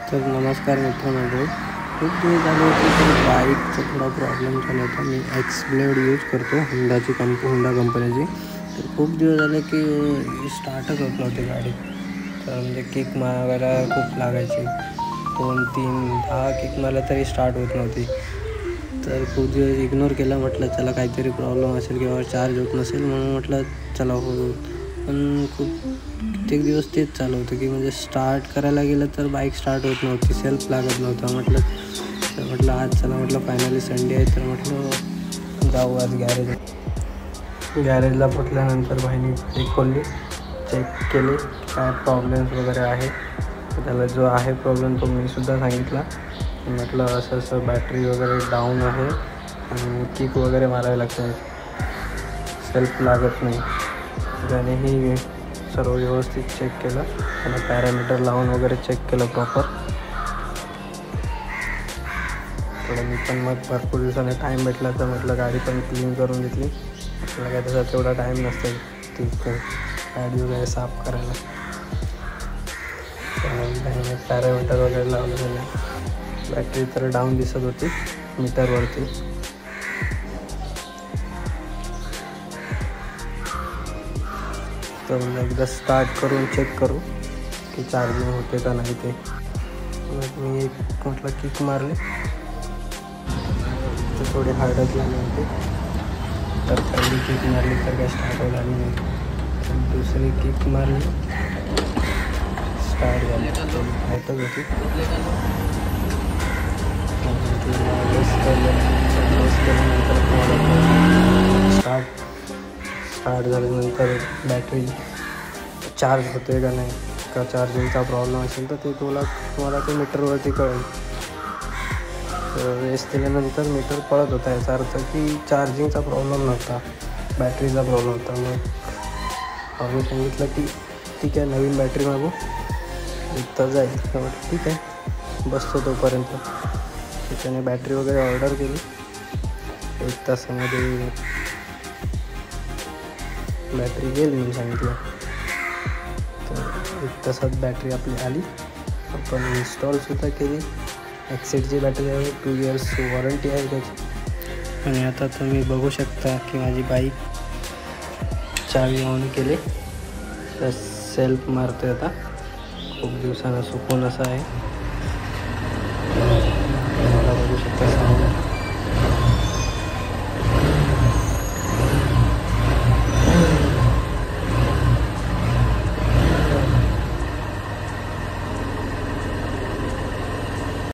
तर नमस्कार मित्रमंडळी, खूप दिवस झाले होते तर बाईकचा थोडा प्रॉब्लेम झाला होता. मी एक्सब्लेड यूज करतो होंडा कंपनीची. तर खूप दिवस झाले की स्टार्टच होत नव्हती गाडी. तर म्हणजे किक मारायला खूप लागायची, 2-3-10 किक मारल्या तरी स्टार्ट होत नव्हती. तर खूप दिवस इग्नोर केला. म्हटलं चला काहीतरी प्रॉब्लेम असेल किंवा चार्ज होत नसेल म्हणून म्हटलं चला हो. पण खूप कित्येक दिवस तेच चालू होतं की म्हणजे स्टार्ट करायला गेलं तर बाईक स्टार्ट होत नव्हती, सेल्फ लागत नव्हता. म्हटलं आज चला, म्हटलं फायनली संडे आहे तर म्हटलं जाऊ आज गॅरेजला पोचल्यानंतर भाईने बाईक खोलली, चेक केले काय प्रॉब्लेम्स वगैरे आहे. तर त्याला जो आहे प्रॉब्लेम तो मी सुद्धा सांगितला. म्हटलं असं बॅटरी वगैरे डाऊन आहे आणि किक वगैरे मारावी लागते, सेल्फ लागत नाही. त्यानेही सर्व व्यवस्थित चेक केलं, त्याला पॅरामीटर लावून वगैरे चेक केलं प्रॉपर. थोडं मी पण मग भरपूर दिवसाने टाईम भेटला तर म्हटलं गाडी पण क्लीन करून घेतली. आपल्याला काय त्याचा तेवढा टाईम नसतो ती गाडी वगैरे साफ करायला. त्यामुळे पॅरामीटर वगैरे लावलं त्याने. बॅटरी तर डाऊन दिसत होती मीटरवरती. तर एकदा स्टार्ट करून चेक करू की चार्जिंग होते का नाही ते. मग मी म्हटलं किक मारले तर थोडे हार्डच झाले होते. तर पहिली किक मारली तर काय स्टार्ट व्हायला नाही. तर दुसरी किक मारली, स्टार्ट झाली. हायटच होती. स्टार्ट झाल्यानंतर बॅटरी चार्ज होते का नाही, का चार्जिंगचा प्रॉब्लेम असेल तर ते तुम्हाला ते मीटरवरती कळेल. तर रेस दिल्यानंतर मीटर पळत होता, याचा अर्थ की चार्जिंगचा प्रॉब्लेम नव्हता, बॅटरीचा प्रॉब्लेम होता. मग आम्ही सांगितलं की ठीक आहे नवीन बॅटरी मागू, 1 तास जाईल. तर म्हटलं ठीक आहे, बसतो तोपर्यंत. त्याने बॅटरी वगैरे ऑर्डर केली. 1 तासामध्ये बॅटरी येईल म्हणून सांगितलं. तर 1 तासात बॅटरी आपली आली. आपण इन्स्टॉलसुद्धा केली. ॲक्सेटची बॅटरी आहे, 2 इयर्स वॉरंटी आहे त्याची. आणि आता तुम्ही बघू शकता की माझी बाईक चावी ऑन केली तर सेल्फ मारते. आता खूप दिवसानं सुकून असं आहे. मला बघू शकता साऊंड.